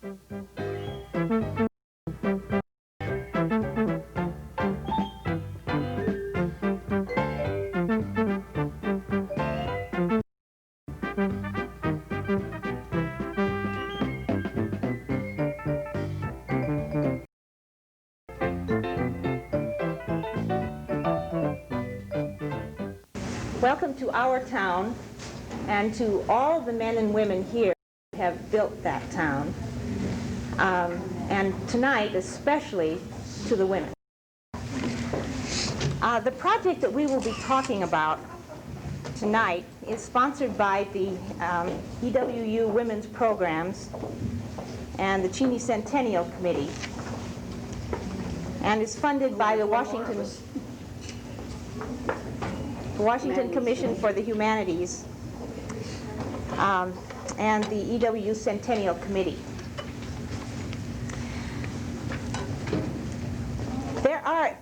Welcome to our town, and to all the men and women here who have built that town, and tonight especially to the women. The project that we will be talking about tonight is sponsored by the EWU Women's Programs and the Cheney Centennial Committee, and is funded by the Washington Commission for the Humanities and the EWU Centennial Committee.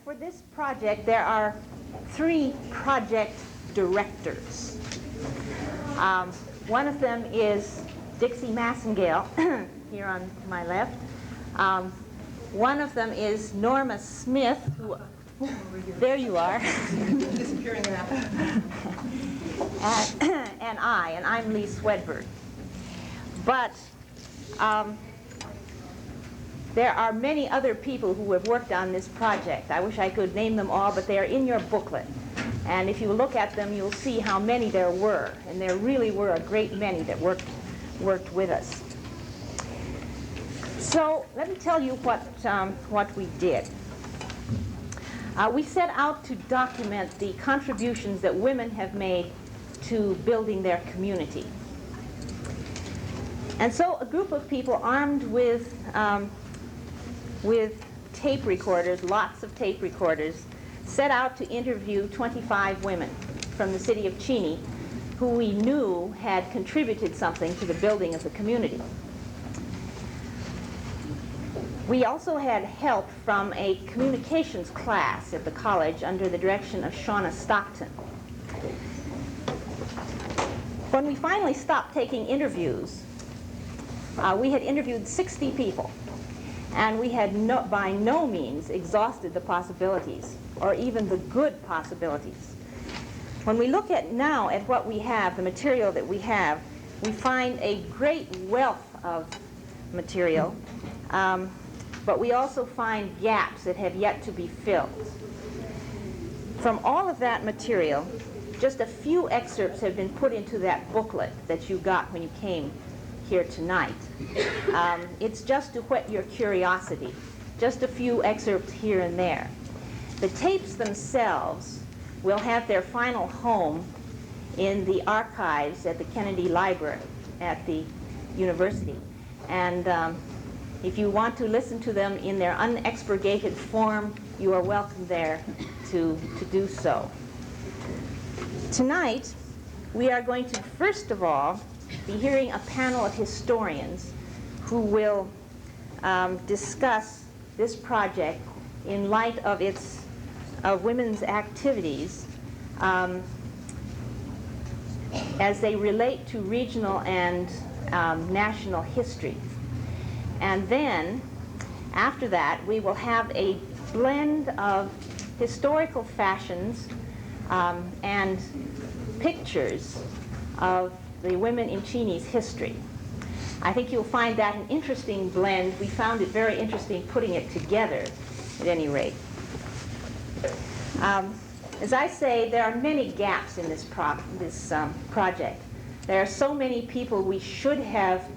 For this project, there are 3 project directors. One of them is Dixie Massengale, here on my left. One of them is Norma Smith, who, there you are. Disappearing now. and I'm Lee Swedberg. But there are many other people who have worked on this project. I wish I could name them all, but they are in your booklet. And if you look at them, you'll see how many there were. And there really were a great many that worked with us. So let me tell you what we did. We set out to document the contributions that women have made to building their community. And so a group of people armed with tape recorders, lots of tape recorders, set out to interview 25 women from the city of Cheney who we knew had contributed something to the building of the community. We also had help from a communications class at the college under the direction of Shauna Stockton. When we finally stopped taking interviews, we had interviewed 60 people, and we had by no means exhausted the possibilities, or even the good possibilities. When we look now at what we have, the material that we have, we find a great wealth of material, but we also find gaps that have yet to be filled. From all of that material, just a few excerpts have been put into that booklet that you got when you came here tonight. It's just to whet your curiosity, just a few excerpts here and there. The tapes themselves will have their final home in the archives at the Kennedy Library at the university. And if you want to listen to them in their unexpurgated form, you are welcome there to do so. Tonight, we are going to, first of all, be hearing a panel of historians who will discuss this project in light of women's activities as they relate to regional and national history. And then, after that, we will have a blend of historical fashions and pictures of the women in Cheney's history. I think you'll find that an interesting blend. We found it very interesting putting it together, at any rate. As I say, there are many gaps in this project. There are so many people we should have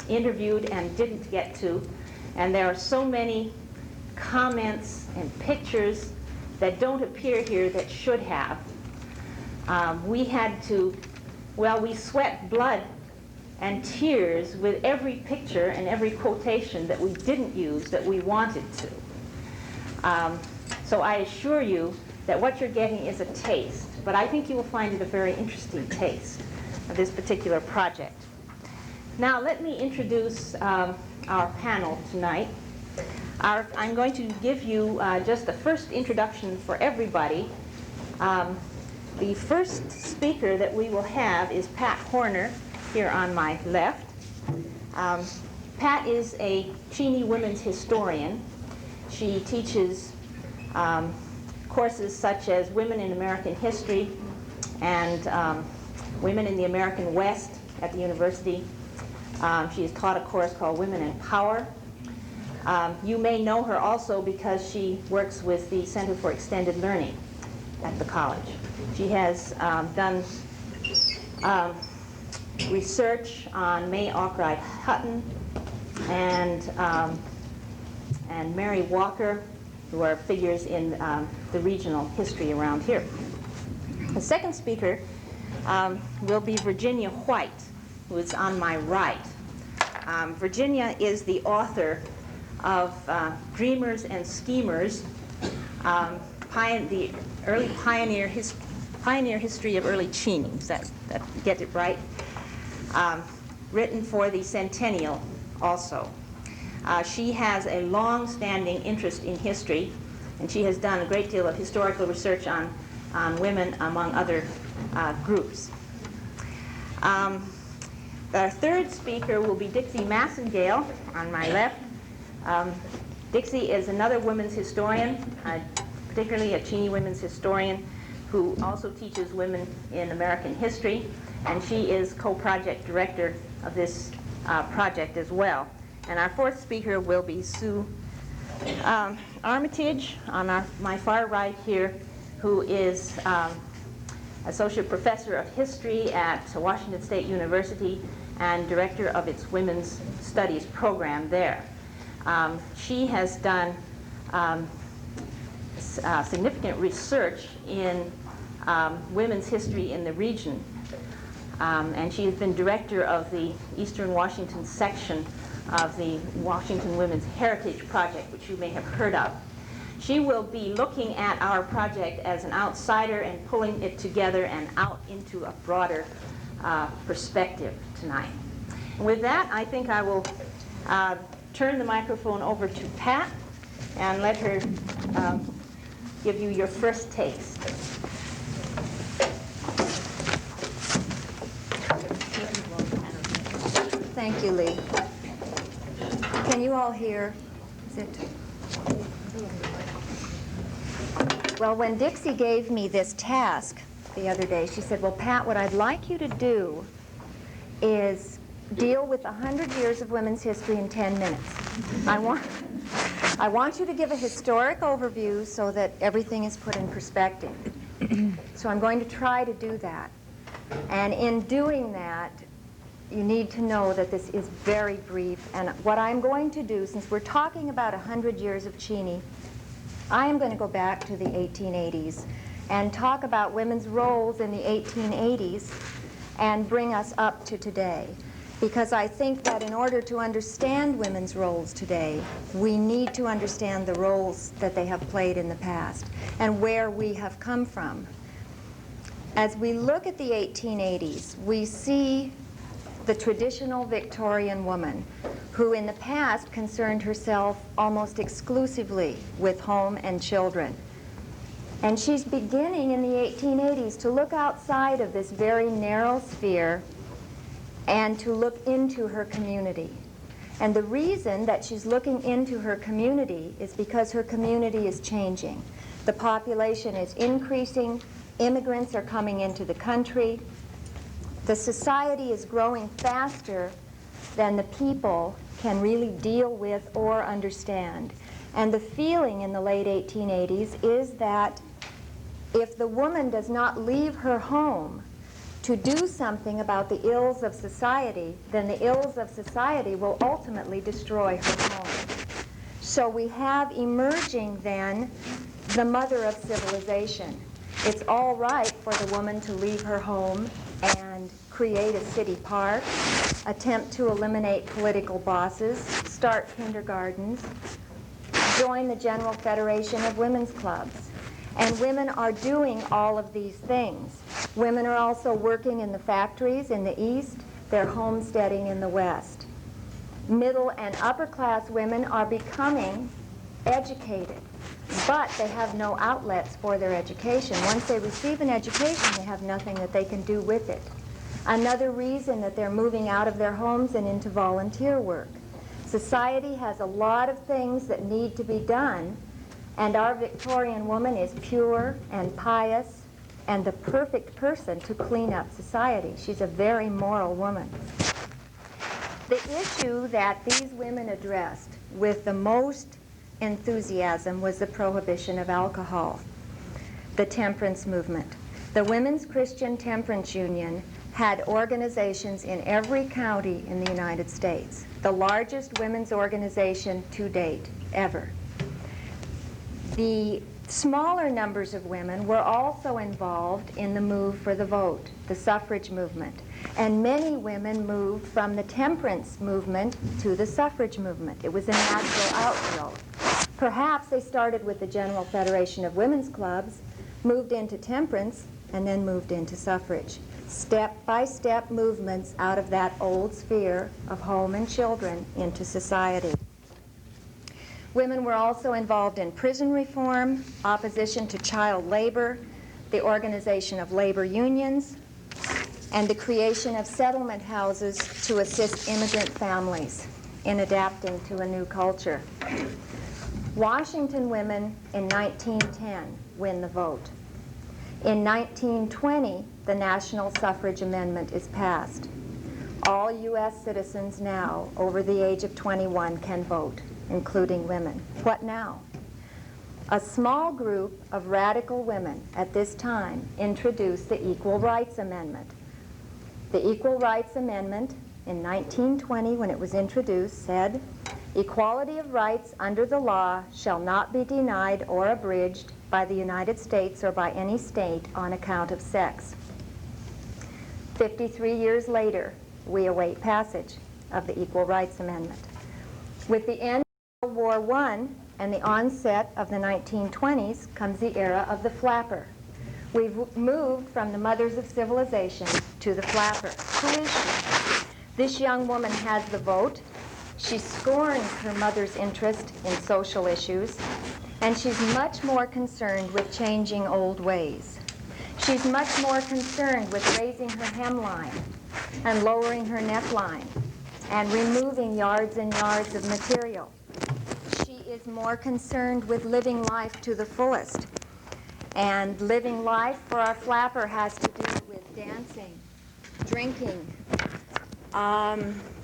interviewed and didn't get to, and there are so many comments and pictures that don't appear here that should have. We had to, we sweat blood and tears with every picture and every quotation that we didn't use that we wanted to. So I assure you that what you're getting is a taste, but I think you will find it a very interesting taste of this particular project. Now let me introduce our panel tonight. I'm going to give you just the first introduction for everybody. The first speaker that we will have is Pat Horner, here on my left. Pat is a Cheney women's historian. She teaches courses such as Women in American History and Women in the American West at the university. She has taught a course called Women in Power. You may know her also because she works with the Center for Extended Learning at the college. She has done research on May Arkwright Hutton and Mary Walker, who are figures in the regional history around here. The second speaker will be Virginia White, who is on my right. Virginia is the author of Dreamers and Schemers, the early pioneer history of early Cheney. Does that get it right? Written for the Centennial also. She has a long-standing interest in history, and she has done a great deal of historical research on women among other groups. Our third speaker will be Dixie Massengale on my left. Dixie is another women's historian, particularly a Cheney women's historian, who also teaches women in American history, and she is co-project director of this project as well. And our fourth speaker will be Sue Armitage on my far right here, who is associate professor of history at Washington State University and director of its women's studies program there. She has done significant research in women's history in the region, and she has been director of the Eastern Washington section of the Washington Women's Heritage Project, which you may have heard of. She will be looking at our project as an outsider and pulling it together and out into a broader perspective tonight. And with that, I think I will turn the microphone over to Pat and let her give you your first taste. Thank you, Lee. Can you all hear? Is it? Well, when Dixie gave me this task the other day, she said, well, Pat, what I'd like you to do is deal with 100 years of women's history in 10 minutes. I want you to give a historic overview so that everything is put in perspective. So I'm going to try to do that. And in doing that, you need to know that this is very brief. And what I'm going to do, since we're talking about 100 years of Cheney, I am going to go back to the 1880s and talk about women's roles in the 1880s and bring us up to today. Because I think that in order to understand women's roles today, we need to understand the roles that they have played in the past and where we have come from. As we look at the 1880s, we see the traditional Victorian woman who in the past concerned herself almost exclusively with home and children. And she's beginning in the 1880s to look outside of this very narrow sphere and to look into her community. And the reason that she's looking into her community is because her community is changing. The population is increasing, immigrants are coming into the country, the society is growing faster than the people can really deal with or understand. And the feeling in the late 1880s is that if the woman does not leave her home to do something about the ills of society, then the ills of society will ultimately destroy her home. So we have emerging then the mother of civilization. It's all right for the woman to leave her home and create a city park, attempt to eliminate political bosses, start kindergartens, join the General Federation of Women's Clubs. And women are doing all of these things. Women are also working in the factories in the East. They're homesteading in the West. Middle and upper class women are becoming educated, but they have no outlets for their education. Once they receive an education, they have nothing that they can do with it. Another reason that they're moving out of their homes and into volunteer work. Society has a lot of things that need to be done, and our Victorian woman is pure and pious and the perfect person to clean up society. She's a very moral woman. The issue that these women addressed with the most enthusiasm was the prohibition of alcohol, the temperance movement. The Women's Christian Temperance Union had organizations in every county in the United States, the largest women's organization to date, ever. The smaller numbers of women were also involved in the move for the vote, the suffrage movement. And many women moved from the temperance movement to the suffrage movement. It was a natural outgrowth. Perhaps they started with the General Federation of Women's Clubs, moved into temperance, and then moved into suffrage. Step-by-step movements out of that old sphere of home and children into society. Women were also involved in prison reform, opposition to child labor, the organization of labor unions, and the creation of settlement houses to assist immigrant families in adapting to a new culture. Washington women in 1910 win the vote. In 1920, the National Suffrage Amendment is passed. All U.S. citizens now over the age of 21 can vote, including women. What now? A small group of radical women at this time introduced the Equal Rights Amendment. The Equal Rights Amendment in 1920, when it was introduced, said, "Equality of rights under the law shall not be denied or abridged by the United States or by any state on account of sex." 53 years later, we await passage of the Equal Rights Amendment. With the end of World War I and the onset of the 1920s comes the era of the flapper. We've moved from the mothers of civilization to the flapper. Who is she? This young woman has the vote. She scorns her mother's interest in social issues, and she's much more concerned with changing old ways. She's much more concerned with raising her hemline and lowering her neckline and removing yards and yards of material. She is more concerned with living life to the fullest. And living life for our flapper has to do with dancing, drinking,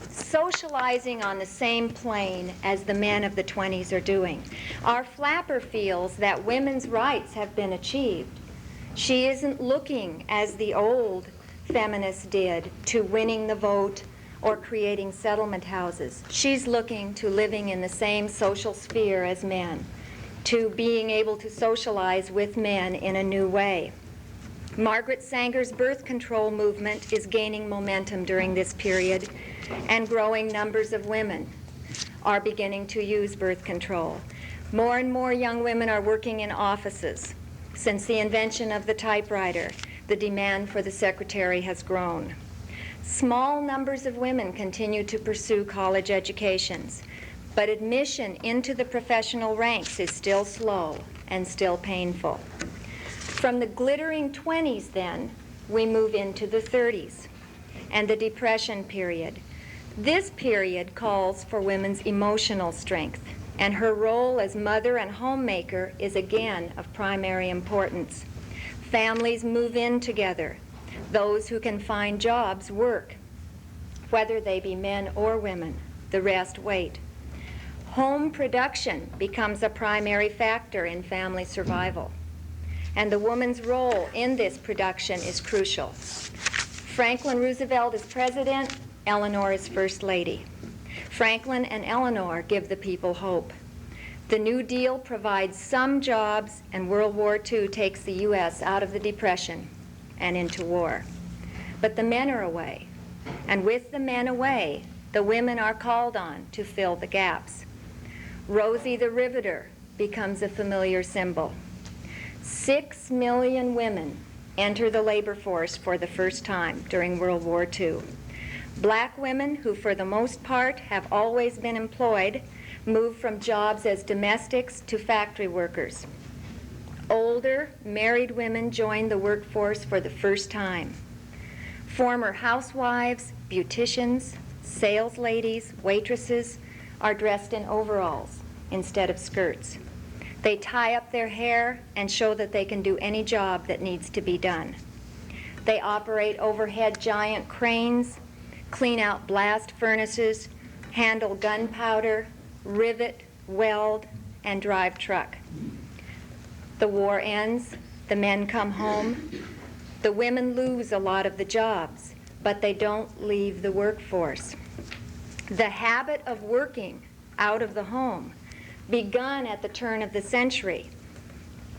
socializing on the same plane as the men of the 20s are doing. Our flapper feels that women's rights have been achieved. She isn't looking, as the old feminists did, to winning the vote or creating settlement houses. She's looking to living in the same social sphere as men, to being able to socialize with men in a new way. Margaret Sanger's birth control movement is gaining momentum during this period, and growing numbers of women are beginning to use birth control. More and more young women are working in offices. Since the invention of the typewriter, the demand for the secretary has grown. Small numbers of women continue to pursue college educations, but admission into the professional ranks is still slow and still painful. From the glittering 20s, then, we move into the 30s and the Depression period. This period calls for women's emotional strength, and her role as mother and homemaker is again of primary importance. Families move in together. Those who can find jobs work, whether they be men or women. The rest wait. Home production becomes a primary factor in family survival, and the woman's role in this production is crucial. Franklin Roosevelt is president, Eleanor is first lady. Franklin and Eleanor give the people hope. The New Deal provides some jobs, and World War II takes the U.S. out of the Depression and into war. But the men are away, and with the men away, the women are called on to fill the gaps. Rosie the Riveter becomes a familiar symbol. 6 million women enter the labor force for the first time during World War II. Black women, who for the most part have always been employed, move from jobs as domestics to factory workers. Older, married women join the workforce for the first time. Former housewives, beauticians, sales ladies, waitresses are dressed in overalls instead of skirts. They tie up their hair and show that they can do any job that needs to be done. They operate overhead giant cranes, clean out blast furnaces, handle gunpowder, rivet, weld, and drive truck. The war ends, the men come home. The women lose a lot of the jobs, but they don't leave the workforce. The habit of working out of the home, begun at the turn of the century,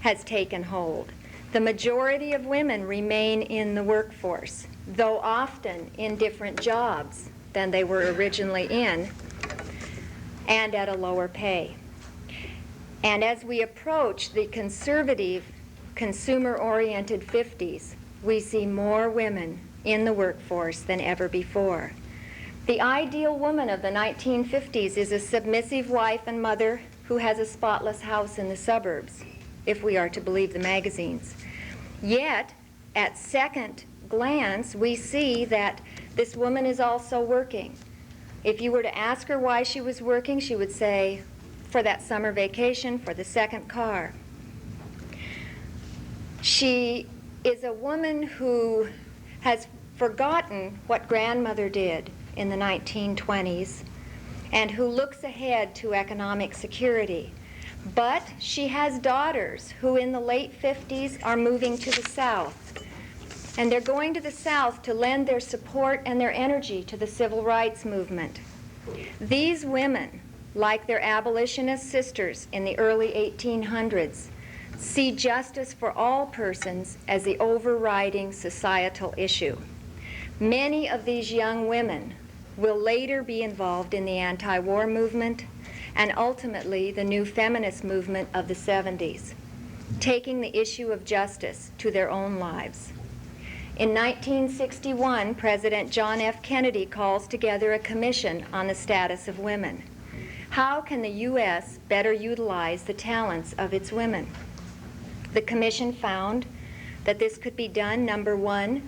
has taken hold. The majority of women remain in the workforce, though often in different jobs than they were originally in, and at a lower pay. And as we approach the conservative, consumer-oriented 50s, we see more women in the workforce than ever before. The ideal woman of the 1950s is a submissive wife and mother who has a spotless house in the suburbs, if we are to believe the magazines. Yet, at second glance, we see that this woman is also working. If you were to ask her why she was working, she would say, for that summer vacation, for the second car. She is a woman who has forgotten what grandmother did in the 1920s and who looks ahead to economic security. But she has daughters who in the late 50s are moving to the South. And they're going to the South to lend their support and their energy to the civil rights movement. These women, like their abolitionist sisters in the early 1800s, see justice for all persons as the overriding societal issue. Many of these young women will later be involved in the anti-war movement and ultimately the new feminist movement of the 70s, taking the issue of justice to their own lives. In 1961, President John F. Kennedy calls together a commission on the status of women. How can the U.S. better utilize the talents of its women? The commission found that this could be done, number one,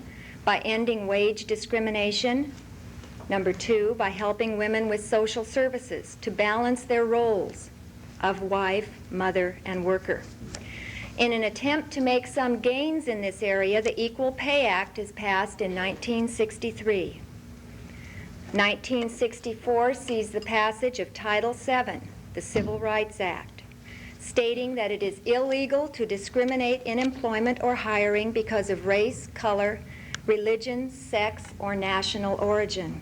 by ending wage discrimination, number two, by helping women with social services to balance their roles of wife, mother, and worker. In an attempt to make some gains in this area, the Equal Pay Act is passed in 1963. 1964 sees the passage of Title VII, the Civil Rights Act, stating that it is illegal to discriminate in employment or hiring because of race, color, religion, sex, or national origin.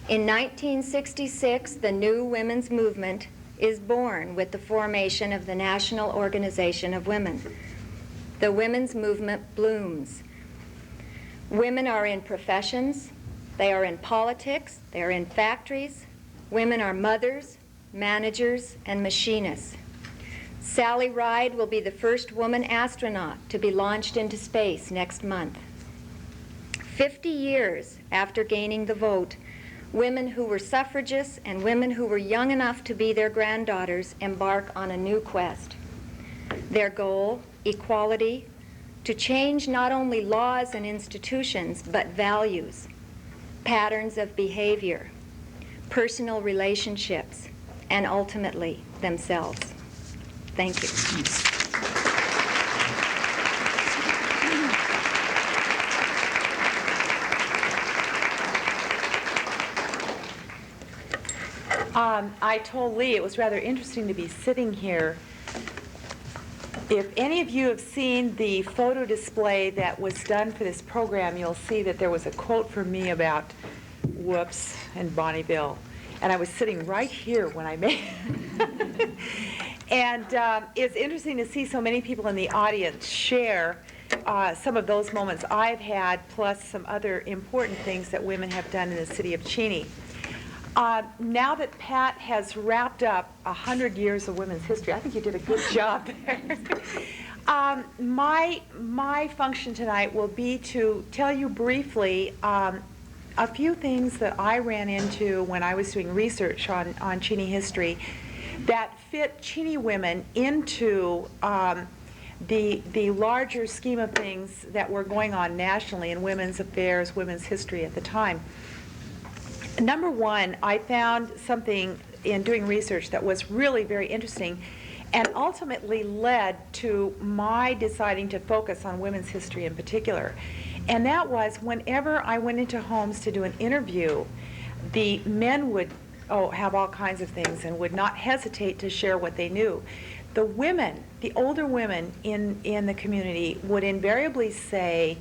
In 1966, the new women's movement is born with the formation of the National Organization of Women. The women's movement blooms. Women are in professions, they are in politics, they are in factories. Women are mothers, managers, and machinists. Sally Ride will be the first woman astronaut to be launched into space next month. 50 years after gaining the vote, women who were suffragists and women who were young enough to be their granddaughters embark on a new quest. Their goal, equality, to change not only laws and institutions, but values, patterns of behavior, personal relationships, and ultimately themselves. Thank you. I told Lee it was rather interesting to be sitting here. If any of you have seen the photo display that was done for this program, you'll see that there was a quote from me about whoops and Bonneville. And I was sitting right here when I made it. And it's interesting to see so many people in the audience share some of those moments I've had, plus some other important things that women have done in the city of Cheney. Now that Pat has wrapped up 100 years of women's history, I think you did a good job there. My function tonight will be to tell you briefly a few things that I ran into when I was doing research on Cheney history that fit Cheney women into the larger scheme of things that were going on nationally in women's affairs, women's history at the time. Number one, I found something in doing research that was really very interesting and ultimately led to my deciding to focus on women's history in particular. And that was whenever I went into homes to do an interview, the men would have all kinds of things and would not hesitate to share what they knew. The women, the older women in the community would invariably say,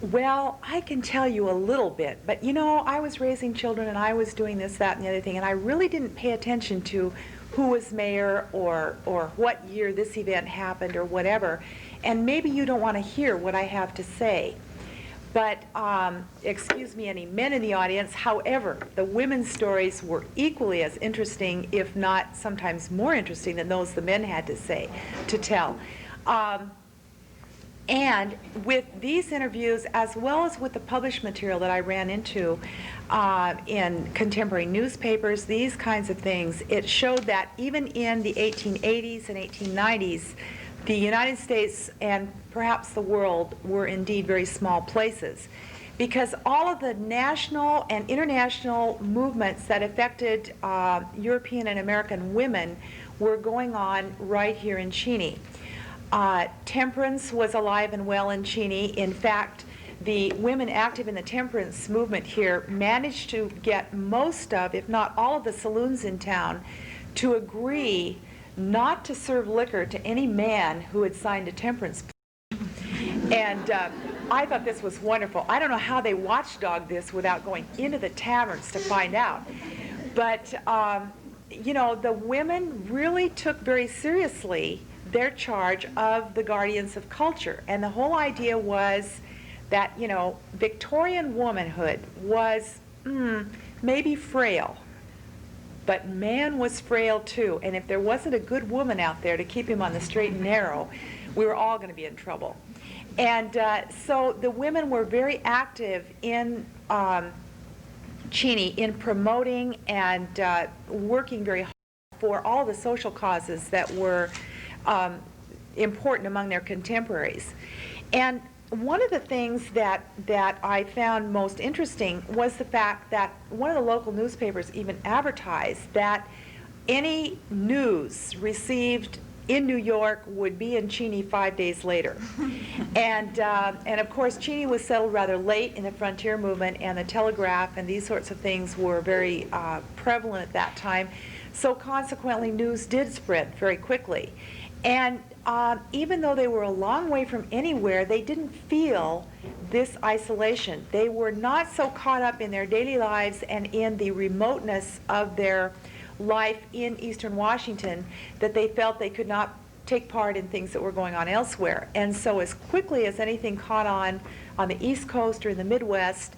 well, I can tell you a little bit, but you know, I was raising children and I was doing this, that, and the other thing, and I really didn't pay attention to who was mayor or what year this event happened or whatever, and maybe you don't want to hear what I have to say. But, excuse me, any men in the audience, however, the women's stories were equally as interesting, if not sometimes more interesting than those the men had to tell. And with these interviews, as well as with the published material that I ran into in contemporary newspapers, these kinds of things, it showed that even in the 1880s and 1890s, the United States and perhaps the world were indeed very small places, because all of the national and international movements that affected European and American women were going on right here in Cheney. Temperance was alive and well in Cheney. In fact, the women active in the temperance movement here managed to get most of, if not all of the saloons in town to agree not to serve liquor to any man who had signed a temperance pledge. And I thought this was wonderful. I don't know how they watchdog this without going into the taverns to find out. But, you know, the women really took very seriously their charge of the guardians of culture. And the whole idea was that, you know, Victorian womanhood was maybe frail, but man was frail too. And if there wasn't a good woman out there to keep him on the straight and narrow, we were all going to be in trouble. And so the women were very active in Cheney in promoting and working very hard for all the social causes that were important among their contemporaries. And one of the things that I found most interesting was the fact that one of the local newspapers even advertised that any news received in New York would be in Cheney 5 days later. And of course, Cheney was settled rather late in the frontier movement, and the telegraph and these sorts of things were very prevalent at that time. So consequently, news did spread very quickly. And even though they were a long way from anywhere, they didn't feel this isolation. They were not so caught up in their daily lives and in the remoteness of their life in Eastern Washington that they felt they could not take part in things that were going on elsewhere. And so as quickly as anything caught on the East Coast or in the Midwest,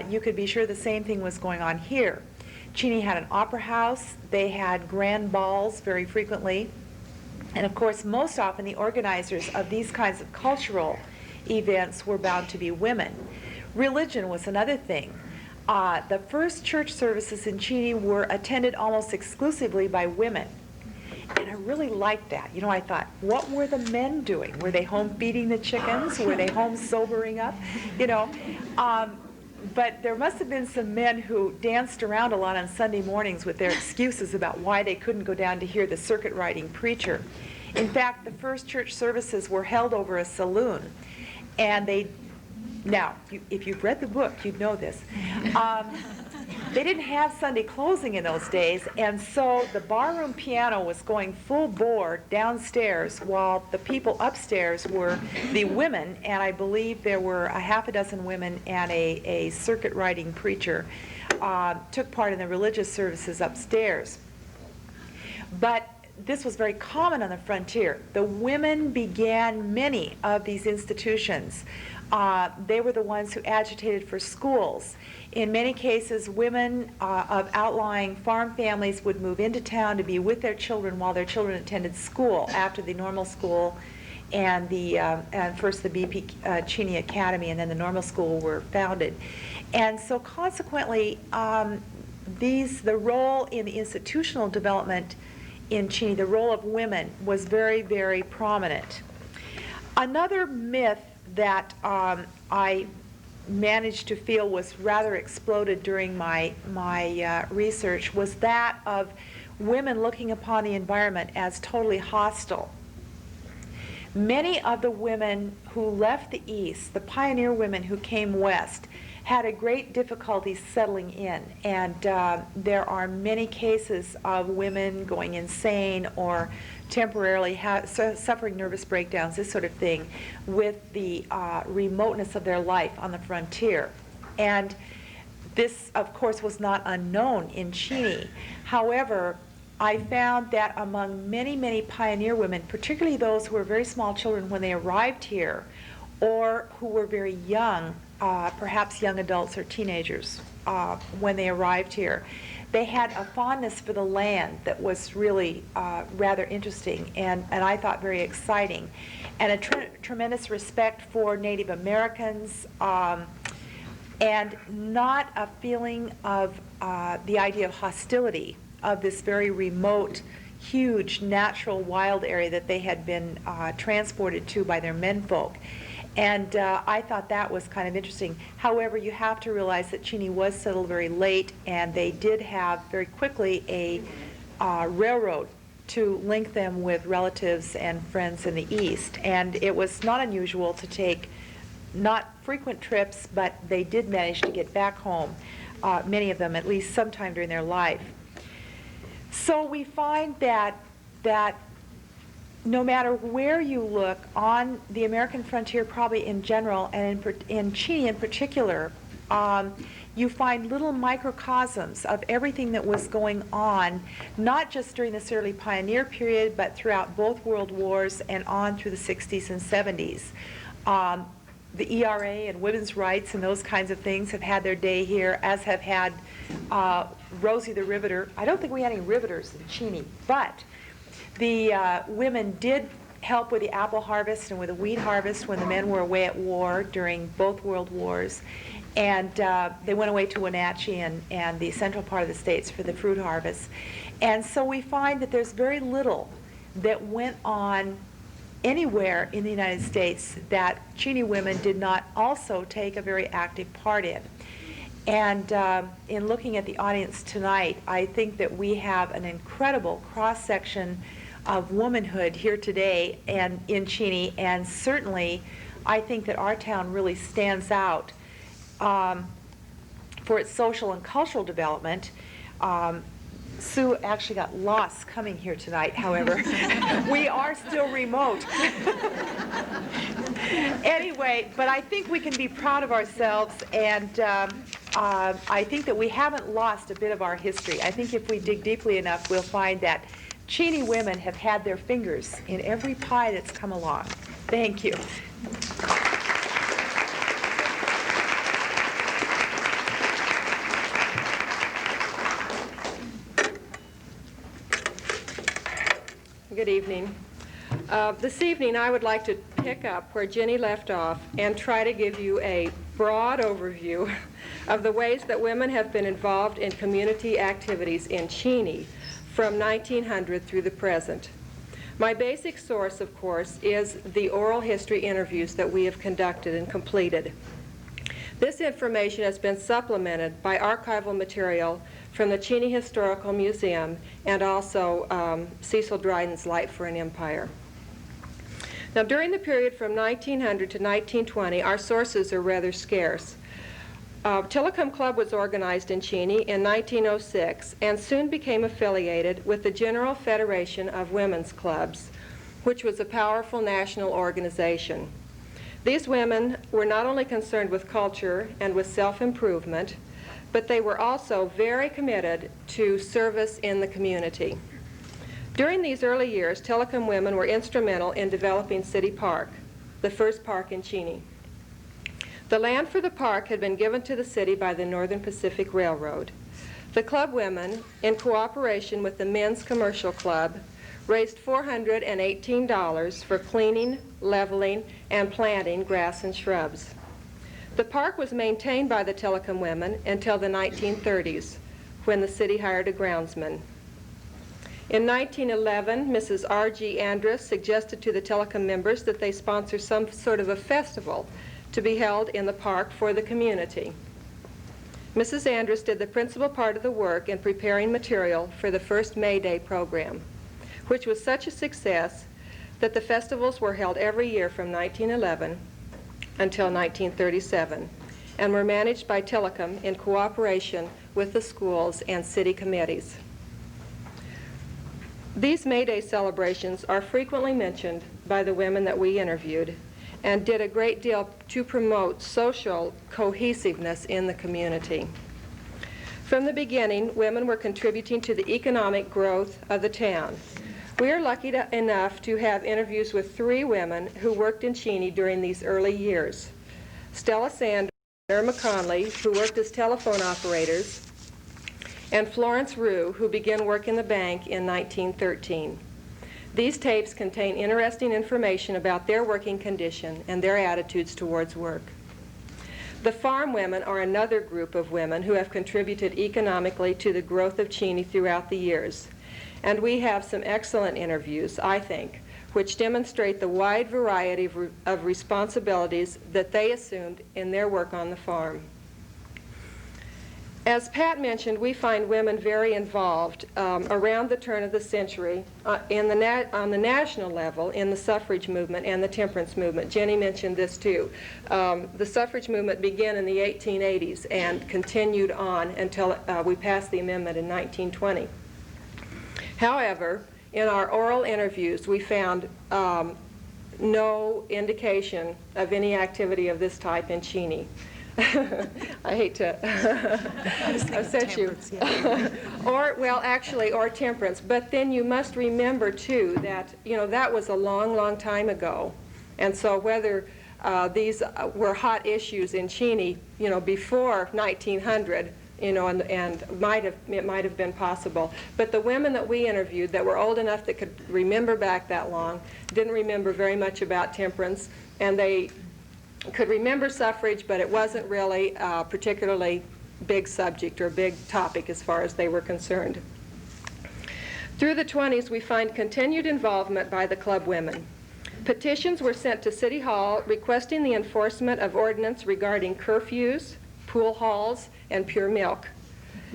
you could be sure the same thing was going on here. Cheney had an opera house. They had grand balls very frequently. And of course, most often the organizers of these kinds of cultural events were bound to be women. Religion was another thing. The first church services in Cheney were attended almost exclusively by women. And I really liked that. You know, I thought, what were the men doing? Were they home feeding the chickens? Were they home sobering up? You know, but there must have been some men who danced around a lot on Sunday mornings with their excuses about why they couldn't go down to hear the circuit riding preacher. In fact, the first church services were held over a saloon. And if you've read the book, you'd know this. They didn't have Sunday closing in those days, and so the barroom piano was going full bore downstairs while the people upstairs were the women, and I believe there were a half a dozen women and a circuit riding preacher took part in the religious services upstairs. But this was very common on the frontier. The women began many of these institutions. They were the ones who agitated for schools. In many cases, women of outlying farm families would move into town to be with their children while their children attended school after the normal school and first the BP Cheney Academy and then the normal school were founded. And so consequently, the role in the institutional development in Cheney, the role of women was very, very prominent. Another myth that I managed to feel was rather exploded during my research was that of women looking upon the environment as totally hostile. Many of the women who left the East, the pioneer women who came west, had a great difficulty settling in, and there are many cases of women going insane or temporarily suffering nervous breakdowns, this sort of thing, with the remoteness of their life on the frontier. And this, of course, was not unknown in Cheney. However, I found that among many, many pioneer women, particularly those who were very small children when they arrived here, or who were very young, perhaps young adults or teenagers when they arrived here, they had a fondness for the land that was really rather interesting and I thought very exciting, and a tremendous respect for Native Americans, and not a feeling of the idea of hostility of this very remote, huge, natural, wild area that they had been transported to by their menfolk. And I thought that was kind of interesting. However, you have to realize that Cheney was settled very late, and they did have very quickly a railroad to link them with relatives and friends in the East. And it was not unusual to take not frequent trips, but they did manage to get back home, many of them at least sometime during their life. So we find that no matter where you look on the American frontier, probably in general, and in Cheney in particular, you find little microcosms of everything that was going on, not just during this early pioneer period, but throughout both world wars and on through the 60s and 70s. The ERA and women's rights and those kinds of things have had their day here, as have had Rosie the Riveter. I don't think we had any riveters in Cheney, but the women did help with the apple harvest and with the wheat harvest when the men were away at war during both world wars. And they went away to Wenatchee and the central part of the states for the fruit harvest. And so we find that there's very little that went on anywhere in the United States that Cheney women did not also take a very active part in. And in looking at the audience tonight, I think that we have an incredible cross-section of womanhood here today and in Cheney, and certainly I think that our town really stands out for its social and cultural development. Sue actually got lost coming here tonight, however. We are still remote. Anyway, but I think we can be proud of ourselves, and I think that we haven't lost a bit of our history. I think if we dig deeply enough, we'll find that Cheney women have had their fingers in every pie that's come along. Thank you. Good evening. This evening I would like to pick up where Jenny left off and try to give you a broad overview of the ways that women have been involved in community activities in Cheney from 1900 through the present. My basic source, of course, is the oral history interviews that we have conducted and completed. This information has been supplemented by archival material from the Cheney Historical Museum and also Cecil Dryden's Light for an Empire. Now, during the period from 1900 to 1920, our sources are rather scarce. Tillicum Club was organized in Cheney in 1906 and soon became affiliated with the General Federation of Women's Clubs, which was a powerful national organization. These women were not only concerned with culture and with self-improvement, but they were also very committed to service in the community. During these early years, Tillicum women were instrumental in developing City Park, the first park in Cheney. The land for the park had been given to the city by the Northern Pacific Railroad. The club women, in cooperation with the Men's Commercial Club, raised $418 for cleaning, leveling, and planting grass and shrubs. The park was maintained by the Tillicum women until the 1930s, when the city hired a groundsman. In 1911, Mrs. R.G. Andrus suggested to the Telecom members that they sponsor some sort of a festival to be held in the park for the community. Mrs. Andrus did the principal part of the work in preparing material for the first May Day program, which was such a success that the festivals were held every year from 1911 until 1937 and were managed by Telecom in cooperation with the schools and city committees. These May Day celebrations are frequently mentioned by the women that we interviewed and did a great deal to promote social cohesiveness in the community. From the beginning, women were contributing to the economic growth of the town. We are lucky enough to have interviews with 3 women who worked in Cheney during these early years. Stella Sanders, Irma Conley, who worked as telephone operators, and Florence Rue, who began work in the bank in 1913. These tapes contain interesting information about their working condition and their attitudes towards work. The farm women are another group of women who have contributed economically to the growth of Cheney throughout the years. And we have some excellent interviews, I think, which demonstrate the wide variety of responsibilities that they assumed in their work on the farm. As Pat mentioned, we find women very involved around the turn of the century on the national level in the suffrage movement and the temperance movement. Jenny mentioned this too. The suffrage movement began in the 1880s and continued on until we passed the amendment in 1920. However, in our oral interviews, we found no indication of any activity of this type in Cheney. I hate to upset you. Or temperance. But then you must remember, too, that, that was a long, long time ago. And so whether these were hot issues in Cheney, before 1900, and it might have been possible. But the women that we interviewed that were old enough that could remember back that long didn't remember very much about temperance, and they could remember suffrage, but it wasn't really a particularly big subject or big topic as far as they were concerned. Through the 20s, we find continued involvement by the club women. Petitions were sent to City Hall requesting the enforcement of ordinance regarding curfews, pool halls, and pure milk.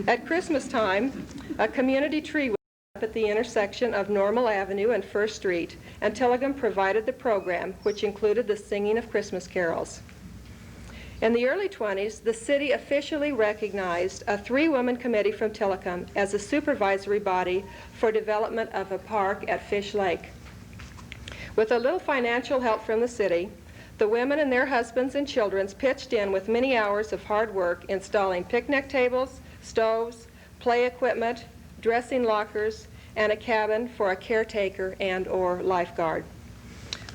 At Christmas time, a community tree was up at the intersection of Normal Avenue and First Street, and Telecom provided the program, which included the singing of Christmas carols. In the early 20s, the city officially recognized a 3-woman committee from Telecom as a supervisory body for development of a park at Fish Lake. With a little financial help from the city, the women and their husbands and children pitched in with many hours of hard work installing picnic tables, stoves, play equipment, dressing lockers, and a cabin for a caretaker and/or lifeguard.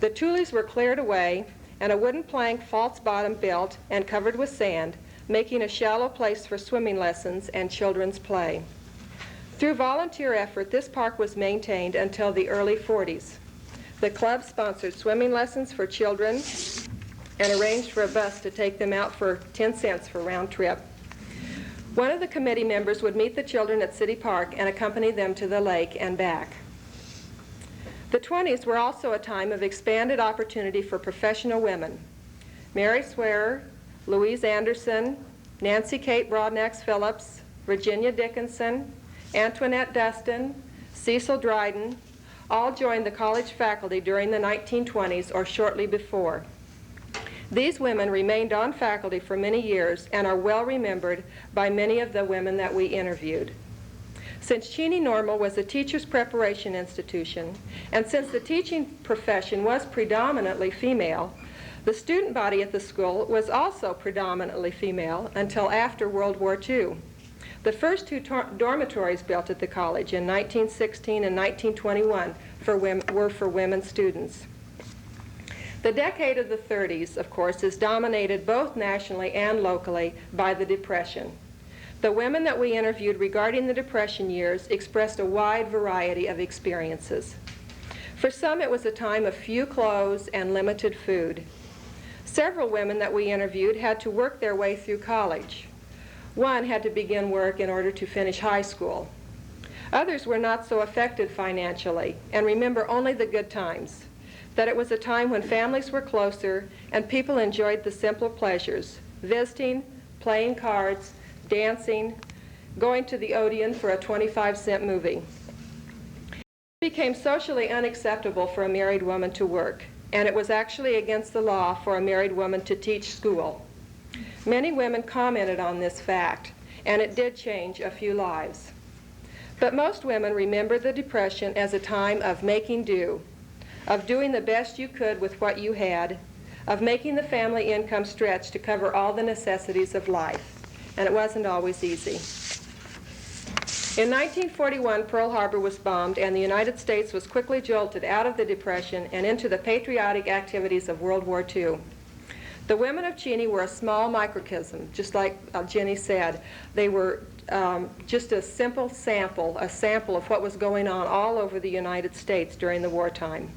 The tules were cleared away and a wooden plank false bottom built and covered with sand, making a shallow place for swimming lessons and children's play. Through volunteer effort, this park was maintained until the early 40s. The club sponsored swimming lessons for children and arranged for a bus to take them out for 10 cents for round trip. One of the committee members would meet the children at City Park and accompany them to the lake and back. The 20s were also a time of expanded opportunity for professional women. Mary Swearer, Louise Anderson, Nancy Kate Broadnax Phillips, Virginia Dickinson, Antoinette Dustin, Cecil Dryden, all joined the college faculty during the 1920s or shortly before. These women remained on faculty for many years and are well remembered by many of the women that we interviewed. Since Cheney Normal was a teacher's preparation institution, and since the teaching profession was predominantly female, the student body at the school was also predominantly female until after World War II. The first 2 dormitories built at the college in 1916 and 1921 were for women students. The decade of the 30s, of course, is dominated both nationally and locally by the Depression. The women that we interviewed regarding the Depression years expressed a wide variety of experiences. For some, it was a time of few clothes and limited food. Several women that we interviewed had to work their way through college. One had to begin work in order to finish high school. Others were not so affected financially and remember only the good times, that it was a time when families were closer and people enjoyed the simpler pleasures, visiting, playing cards, dancing, going to the Odeon for a 25-cent movie. It became socially unacceptable for a married woman to work, and it was actually against the law for a married woman to teach school. Many women commented on this fact, and it did change a few lives. But most women remember the Depression as a time of making do, of doing the best you could with what you had, of making the family income stretch to cover all the necessities of life. And it wasn't always easy. In 1941, Pearl Harbor was bombed, and the United States was quickly jolted out of the Depression and into the patriotic activities of World War II. The women of Cheney were a small microcosm, just like Jenny said. They were just a simple sample, a sample of what was going on all over the United States during the wartime.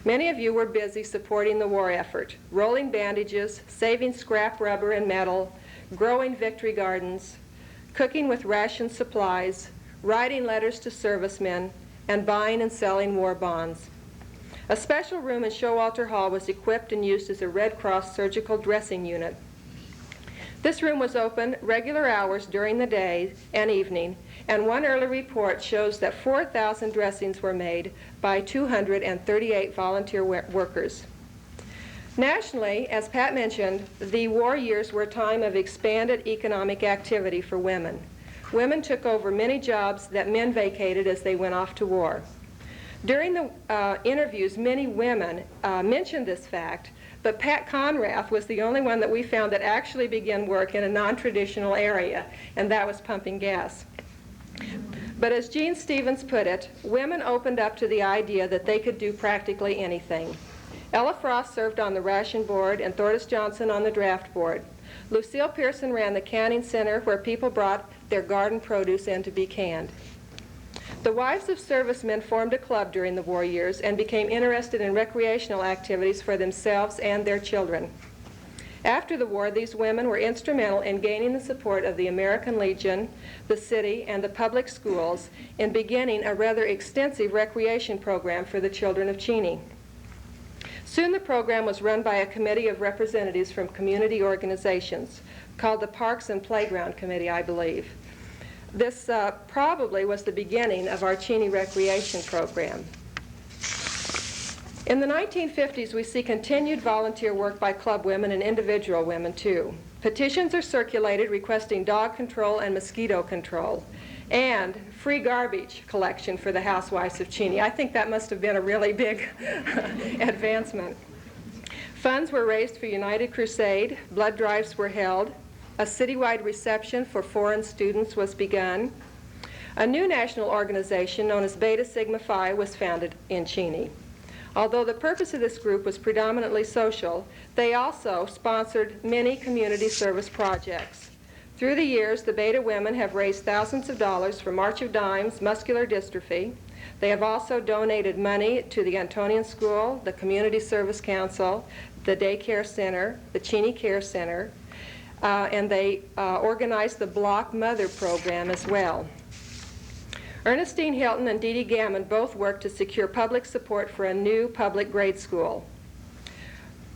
Many of you were busy supporting the war effort, rolling bandages, saving scrap rubber and metal, growing victory gardens, cooking with ration supplies, writing letters to servicemen, and buying and selling war bonds. A special room in Showalter Hall was equipped and used as a Red Cross surgical dressing unit. This room was open regular hours during the day and evening, and one early report shows that 4,000 dressings were made by 238 volunteer workers. Nationally, as Pat mentioned, the war years were a time of expanded economic activity for women. Women took over many jobs that men vacated as they went off to war. During the interviews, many women mentioned this fact, but Pat Conrath was the only one that we found that actually began work in a non-traditional area, and that was pumping gas. But as Gene Stevens put it, women opened up to the idea that they could do practically anything. Ella Frost served on the ration board and Thordis Johnson on the draft board. Lucille Pearson ran the canning center where people brought their garden produce in to be canned. The wives of servicemen formed a club during the war years and became interested in recreational activities for themselves and their children. After the war, these women were instrumental in gaining the support of the American Legion, the city, and the public schools in beginning a rather extensive recreation program for the children of Cheney. Soon the program was run by a committee of representatives from community organizations called the Parks and Playground Committee, I believe. This probably was the beginning of our Cheney recreation program. In the 1950s, we see continued volunteer work by club women and individual women, too. Petitions are circulated requesting dog control and mosquito control, and free garbage collection for the housewives of Cheney. I think that must have been a really big advancement. Funds were raised for United Crusade, blood drives were held, a citywide reception for foreign students was begun. A new national organization known as Beta Sigma Phi was founded in Cheney. Although the purpose of this group was predominantly social, they also sponsored many community service projects. Through the years, the Beta women have raised thousands of dollars for March of Dimes, muscular dystrophy. They have also donated money to the Antonian School, the Community Service Council, the Daycare Center, the Cheney Care Center, and they organized the Block Mother program as well. Ernestine Hilton and Dee Dee Gammon both worked to secure public support for a new public grade school.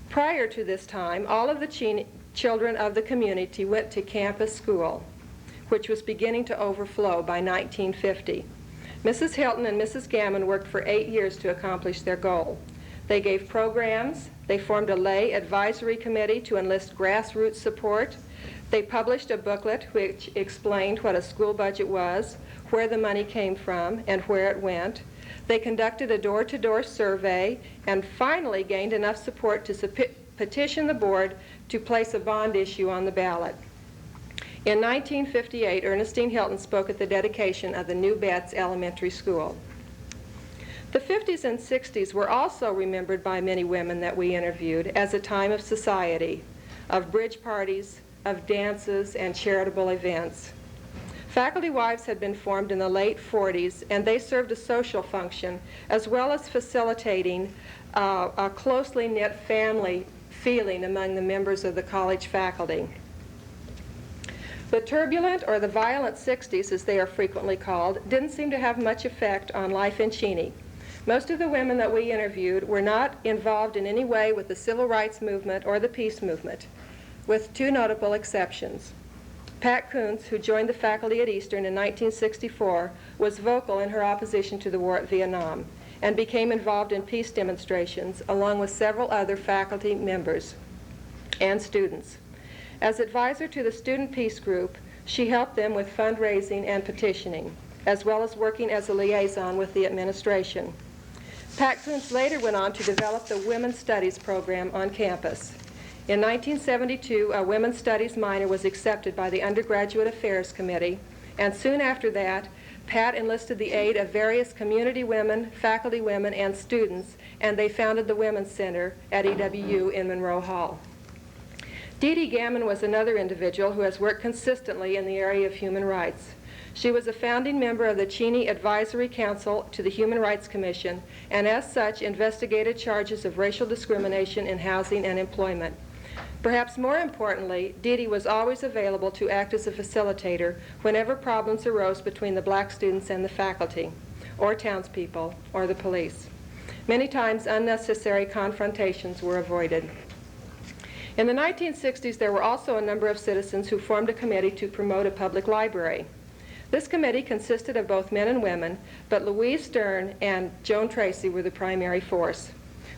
Prior to this time, all of the children of the community went to campus school, which was beginning to overflow by 1950. Mrs. Hilton and Mrs. Gammon worked for 8 years to accomplish their goal. They gave programs, they formed a lay advisory committee to enlist grassroots support, they published a booklet which explained what a school budget was, where the money came from, and where it went. They conducted a door-to-door survey and finally gained enough support to petition the board to place a bond issue on the ballot. In 1958, Ernestine Hilton spoke at the dedication of the New Betts Elementary School. The 50s and 60s were also remembered by many women that we interviewed as a time of society, of bridge parties, of dances, and charitable events. Faculty Wives had been formed in the late 40s, and they served a social function as well as facilitating a closely knit family feeling among the members of the college faculty. The turbulent or the violent 60s, as they are frequently called, didn't seem to have much effect on life in Cheney. Most of the women that we interviewed were not involved in any way with the civil rights movement or the peace movement, with two notable exceptions. Pat Kuntz, who joined the faculty at Eastern in 1964, was vocal in her opposition to the war at Vietnam and became involved in peace demonstrations along with several other faculty members and students. As advisor to the Student Peace Group, she helped them with fundraising and petitioning, as well as working as a liaison with the administration. Pat Kuntz later went on to develop the Women's Studies program on campus. In 1972, a Women's Studies minor was accepted by the Undergraduate Affairs Committee, and soon after that, Pat enlisted the aid of various community women, faculty women, and students, and they founded the Women's Center at EWU in Monroe Hall. Dee Dee Gammon was another individual who has worked consistently in the area of human rights. She was a founding member of the Cheney Advisory Council to the Human Rights Commission, and as such investigated charges of racial discrimination in housing and employment. Perhaps more importantly, Dee Dee was always available to act as a facilitator whenever problems arose between the black students and the faculty, or townspeople, or the police. Many times unnecessary confrontations were avoided. In the 1960s, there were also a number of citizens who formed a committee to promote a public library. This committee consisted of both men and women, but Louise Stern and Joan Tracy were the primary force.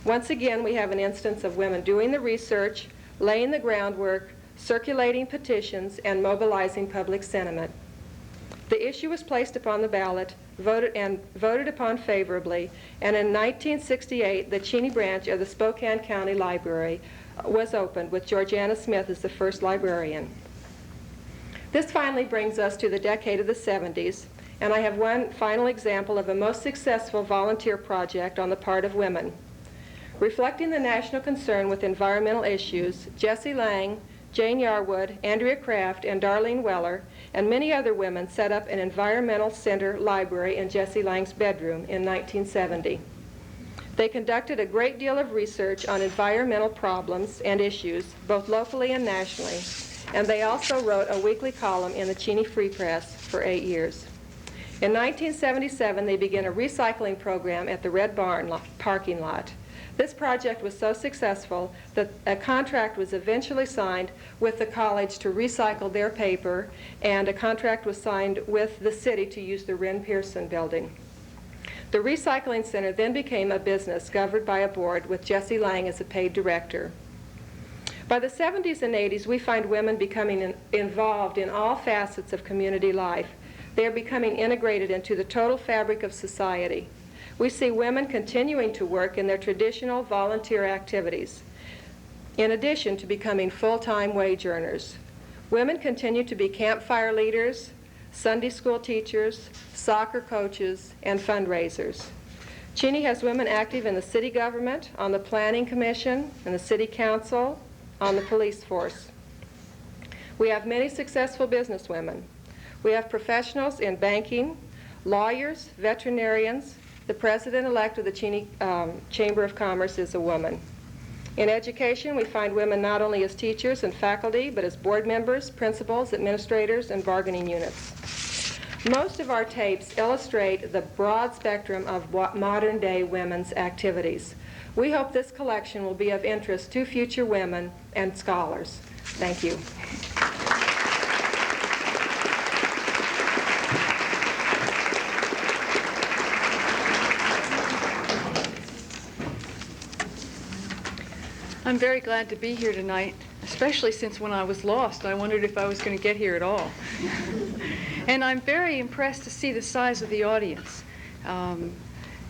Once again, we have an instance of women doing the research, laying the groundwork, circulating petitions, and mobilizing public sentiment. The issue was placed upon the ballot, voted upon favorably, and in 1968, the Cheney branch of the Spokane County Library was opened with Georgiana Smith as the first librarian. This finally brings us to the decade of the 70s, and I have one final example of a most successful volunteer project on the part of women. Reflecting the national concern with environmental issues, Jessie Lang, Jane Yarwood, Andrea Kraft, and Darlene Weller, and many other women set up an environmental center library in Jessie Lang's bedroom in 1970. They conducted a great deal of research on environmental problems and issues, both locally and nationally, and they also wrote a weekly column in the Cheney Free Press for 8 years. In 1977, they began a recycling program at the Red Barn parking lot. This project was so successful that a contract was eventually signed with the college to recycle their paper, and a contract was signed with the city to use the Wren Pearson building. The recycling center then became a business governed by a board with Jessie Lang as a paid director. By the 70s and 80s, we find women becoming involved in all facets of community life. They are becoming integrated into the total fabric of society. We see women continuing to work in their traditional volunteer activities, in addition to becoming full-time wage earners. Women continue to be campfire leaders, Sunday school teachers, soccer coaches, and fundraisers. Cheney has women active in the city government, on the planning commission, in the city council, on the police force. We have many successful businesswomen. We have professionals in banking, lawyers, veterinarians. The president-elect of the Cheney Chamber of Commerce is a woman. In education, we find women not only as teachers and faculty, but as board members, principals, administrators, and bargaining units. Most of our tapes illustrate the broad spectrum of modern-day women's activities. We hope this collection will be of interest to future women and scholars. Thank you. I'm very glad to be here tonight, especially since when I was lost, I wondered if I was going to get here at all. And I'm very impressed to see the size of the audience.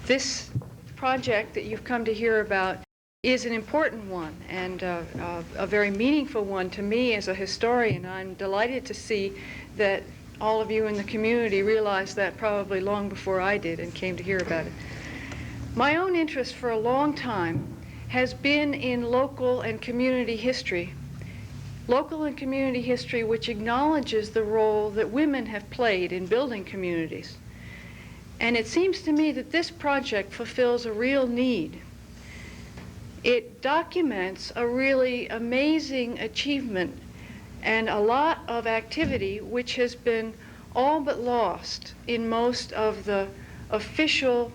This project that you've come to hear about is an important one and a very meaningful one to me as a historian. I'm delighted to see that all of you in the community realized that probably long before I did and came to hear about it. My own interest for a long time has been in local and community history. Local and community history which acknowledges the role that women have played in building communities. And it seems to me that this project fulfills a real need. It documents a really amazing achievement and a lot of activity which has been all but lost in most of the official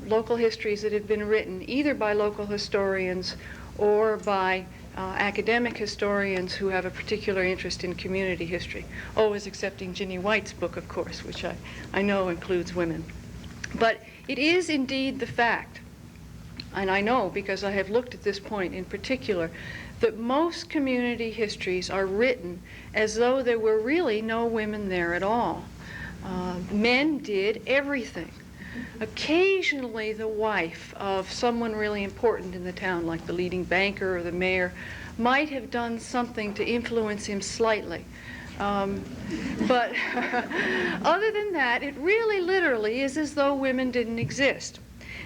local histories that have been written, either by local historians or by academic historians who have a particular interest in community history, always excepting Ginny White's book, of course, which I know includes women. But it is indeed the fact, and I know because I have looked at this point in particular, that most community histories are written as though there were really no women there at all. Men did everything. Occasionally the wife of someone really important in the town, like the leading banker or the mayor, might have done something to influence him slightly. But other than that, it really literally is as though women didn't exist.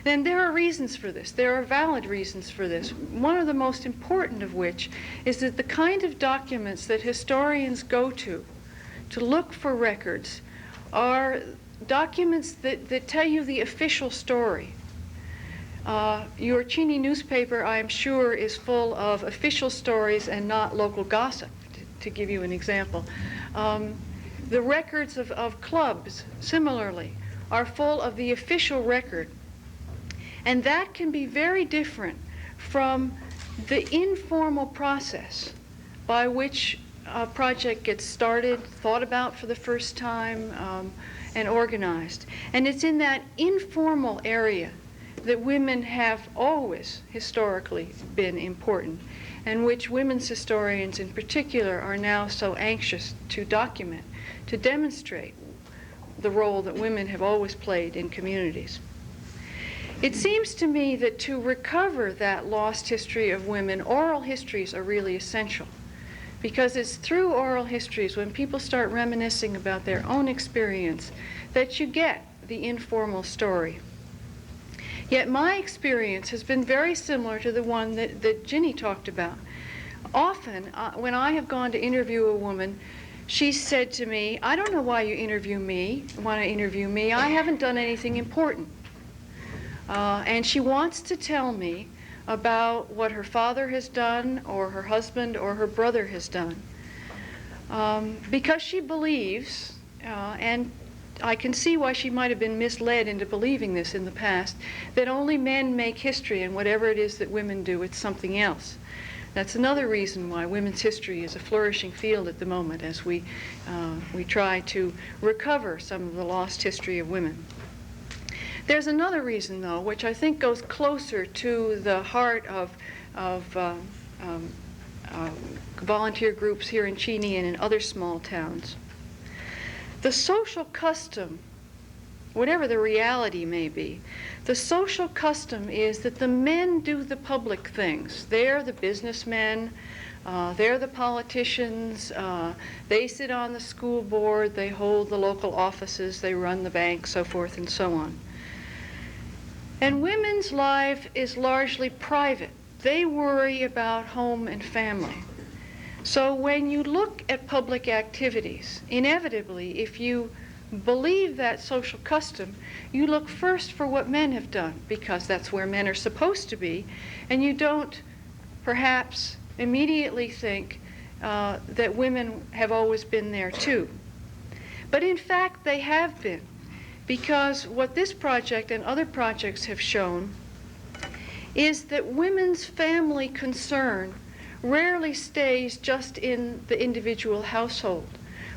And there are reasons for this. There are valid reasons for this. One of the most important of which is that the kind of documents that historians go to look for records are documents that tell you the official story. Your Cheney newspaper, I am sure, is full of official stories and not local gossip, to give you an example. The records of clubs, similarly, are full of the official record. And that can be very different from the informal process by which a project gets started, thought about for the first time, and organized. And it's in that informal area that women have always historically been important, and which women's historians in particular are now so anxious to document, to demonstrate the role that women have always played in communities. It seems to me that to recover that lost history of women, oral histories are really essential, because it's through oral histories, when people start reminiscing about their own experience, that you get the informal story. Yet my experience has been very similar to the one that Ginny talked about. Often, when I have gone to interview a woman, she said to me, "I don't know why you want to interview me. I haven't done anything important." And she wants to tell me about what her father has done, or her husband, or her brother has done. Because she believes, and I can see why she might have been misled into believing this in the past, that only men make history, and whatever it is that women do, it's something else. That's another reason why women's history is a flourishing field at the moment, as we try to recover some of the lost history of women. There's another reason, though, which I think goes closer to the heart of volunteer groups here in Cheney and in other small towns. The social custom, whatever the reality may be, the social custom is that the men do the public things. They're the businessmen, they're the politicians, they sit on the school board, they hold the local offices, they run the bank, so forth and so on. And women's life is largely private. They worry about home and family. So when you look at public activities, inevitably, if you believe that social custom, you look first for what men have done, because that's where men are supposed to be, and you don't perhaps immediately think that women have always been there too. But in fact, they have been. Because what this project and other projects have shown is that women's family concern rarely stays just in the individual household.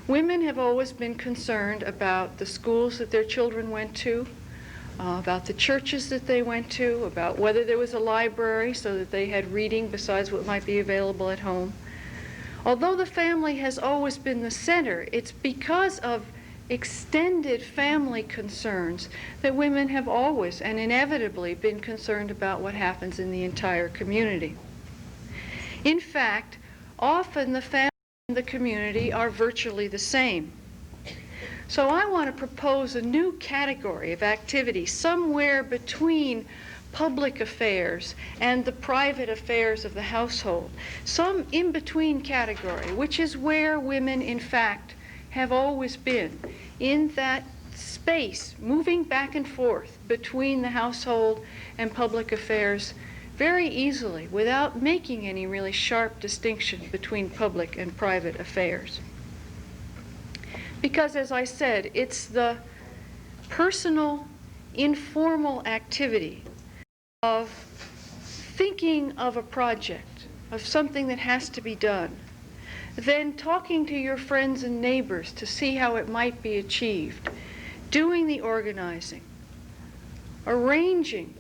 Women have always been concerned about the schools that their children went to, about the churches that they went to, about whether there was a library so that they had reading besides what might be available at home. Although the family has always been the center, it's because of extended family concerns that women have always and inevitably been concerned about what happens in the entire community. In fact, often the family and the community are virtually the same. So I want to propose a new category of activity somewhere between public affairs and the private affairs of the household, some in-between category, which is where women, in fact, have always been, in that space, moving back and forth between the household and public affairs, very easily without making any really sharp distinction between public and private affairs. Because, as I said, it's the personal, informal activity of thinking of a project, of something that has to be done, then talking to your friends and neighbors to see how it might be achieved, doing the organizing, arranging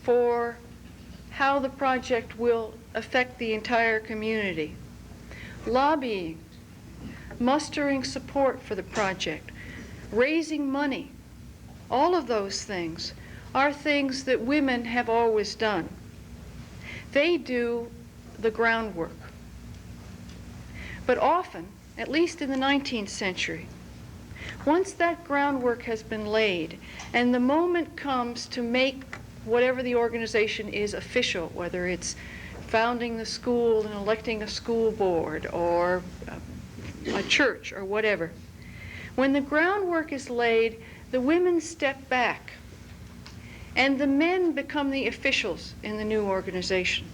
for how the project will affect the entire community, lobbying, mustering support for the project, raising money. All of those things are things that women have always done. They do the groundwork. But often, at least in the 19th century, once that groundwork has been laid and the moment comes to make whatever the organization is official, whether it's founding the school and electing a school board or a church or whatever, when the groundwork is laid, the women step back and the men become the officials in the new organization.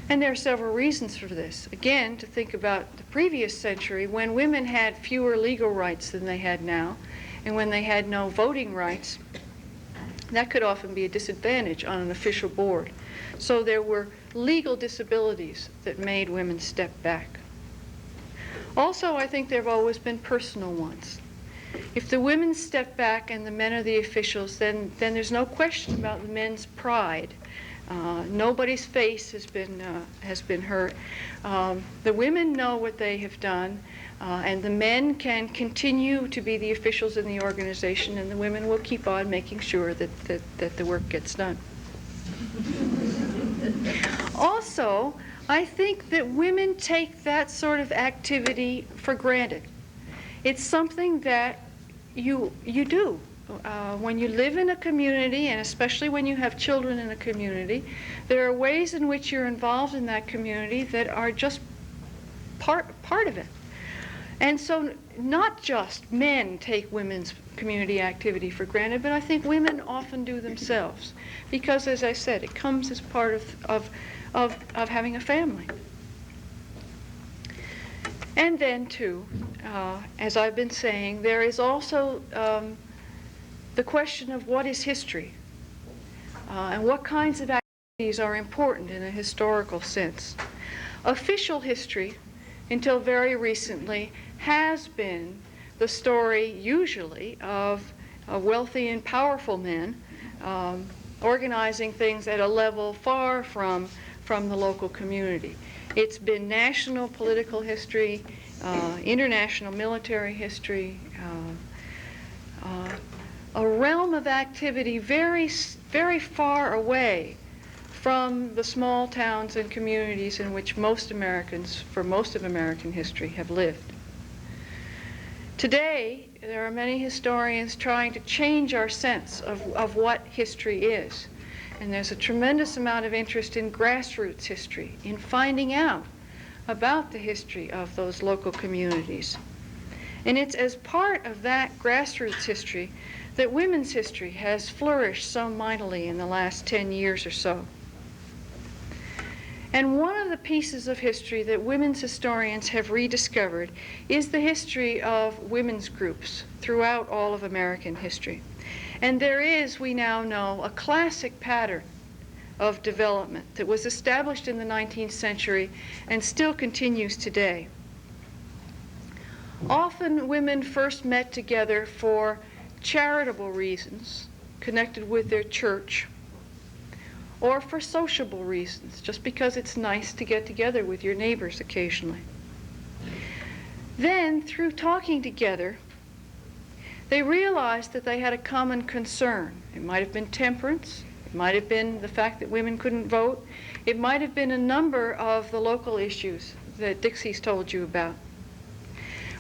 And there are several reasons for this. Again, to think about the previous century, when women had fewer legal rights than they had now, and when they had no voting rights, that could often be a disadvantage on an official board. So there were legal disabilities that made women step back. Also, I think there have always been personal ones. If the women step back and the men are the officials, then there's no question about the men's pride. Nobody's face has been hurt. The women know what they have done, and the men can continue to be the officials in the organization, and the women will keep on making sure that the work gets done. Also, I think that women take that sort of activity for granted. It's something that you do. When you live in a community, and especially when you have children in a community, there are ways in which you're involved in that community that are just part of it. And so not just men take women's community activity for granted, but I think women often do themselves. Because, as I said, it comes as part of having a family. And then, too, as I've been saying, there is also the question of what is history and what kinds of activities are important in a historical sense. Official history, until very recently, has been the story, usually, of wealthy and powerful men organizing things at a level far from the local community. It's been national political history, international military history, a realm of activity very, very far away from the small towns and communities in which most Americans, for most of American history, have lived. Today, there are many historians trying to change our sense of what history is. And there's a tremendous amount of interest in grassroots history, in finding out about the history of those local communities. And it's as part of that grassroots history that women's history has flourished so mightily in the last 10 years or so. And one of the pieces of history that women's historians have rediscovered is the history of women's groups throughout all of American history. And there is, we now know, a classic pattern of development that was established in the 19th century and still continues today. Often women first met together for charitable reasons connected with their church, or for sociable reasons, just because it's nice to get together with your neighbors occasionally. Then, through talking together, they realized that they had a common concern. It might have been temperance, it might have been the fact that women couldn't vote, it might have been a number of the local issues that Dixie's told you about.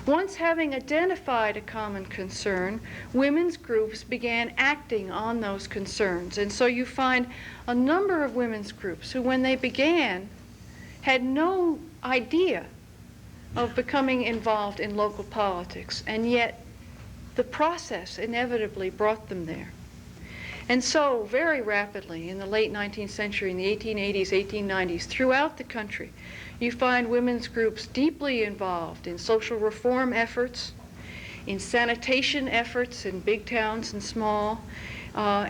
Once having identified a common concern, women's groups began acting on those concerns. And so you find a number of women's groups who, when they began, had no idea of becoming involved in local politics, and yet the process inevitably brought them there. And so, very rapidly, in the late 19th century, in the 1880s, 1890s, throughout the country, you find women's groups deeply involved in social reform efforts, in sanitation efforts in big towns and small,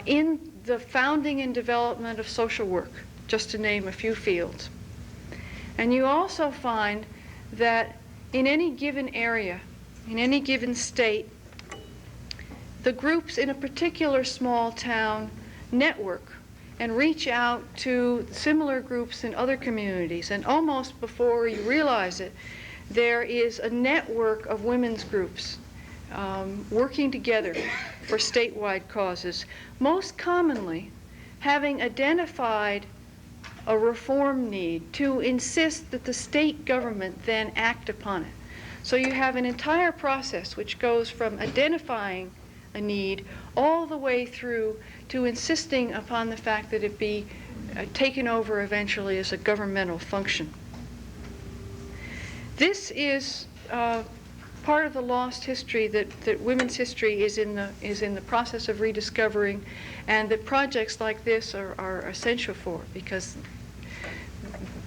in the founding and development of social work, just to name a few fields. And you also find that in any given area, in any given state, the groups in a particular small town network and reach out to similar groups in other communities. And almost before you realize it, there is a network of women's groups working together for statewide causes, most commonly having identified a reform need to insist that the state government then act upon it. So you have an entire process which goes from identifying a need all the way through to insisting upon the fact that it be taken over eventually as a governmental function. This is part of the lost history that women's history is in the process of rediscovering, and that projects like this are essential for, because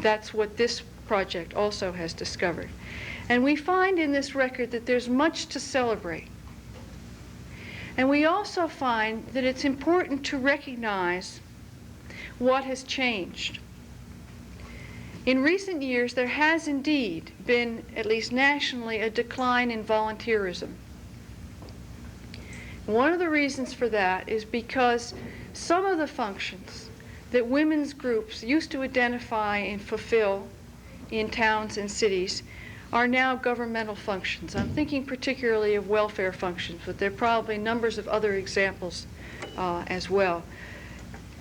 that's what this project also has discovered. And we find in this record that there's much to celebrate. And we also find that it's important to recognize what has changed. In recent years, there has indeed been, at least nationally, a decline in volunteerism. One of the reasons for that is because some of the functions that women's groups used to identify and fulfill in towns and cities are now governmental functions. I'm thinking particularly of welfare functions, but there are probably numbers of other examples as well.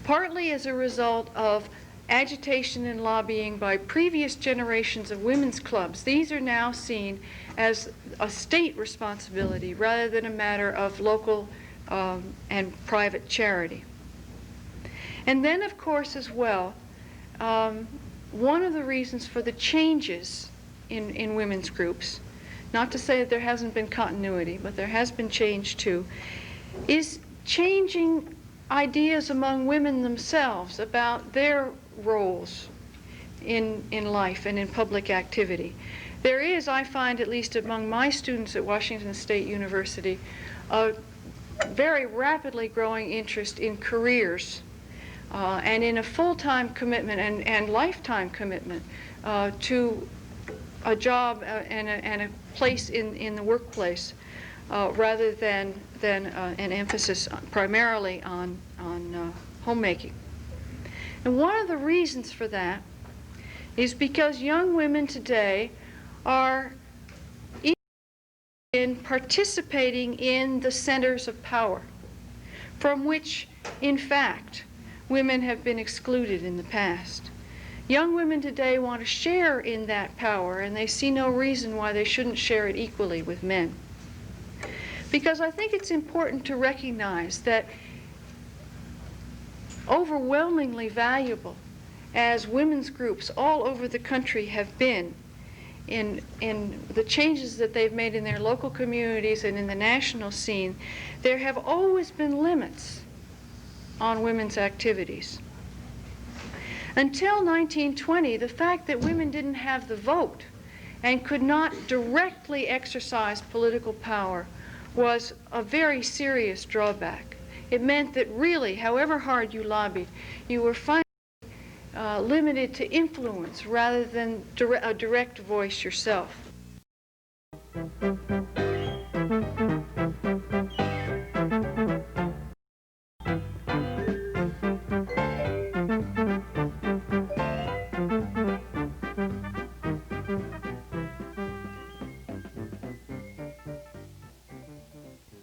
Partly as a result of agitation and lobbying by previous generations of women's clubs, these are now seen as a state responsibility rather than a matter of local and private charity. And then, of course, as well, one of the reasons for the changes in women's groups, not to say that there hasn't been continuity, but there has been change too, is changing ideas among women themselves about their roles in life and in public activity. There is, I find, at least among my students at Washington State University, a very rapidly growing interest in careers and in a full-time commitment and lifetime commitment to a job and a place in the workplace, rather than an emphasis primarily on homemaking. And one of the reasons for that is because young women today are in participating in the centers of power, from which, in fact, women have been excluded in the past. Young women today want to share in that power, and they see no reason why they shouldn't share it equally with men. Because I think it's important to recognize that overwhelmingly valuable as women's groups all over the country have been in the changes that they've made in their local communities and in the national scene, there have always been limits on women's activities. Until 1920, the fact that women didn't have the vote and could not directly exercise political power was a very serious drawback. It meant that really, however hard you lobbied, you were finally limited to influence rather than a direct voice yourself.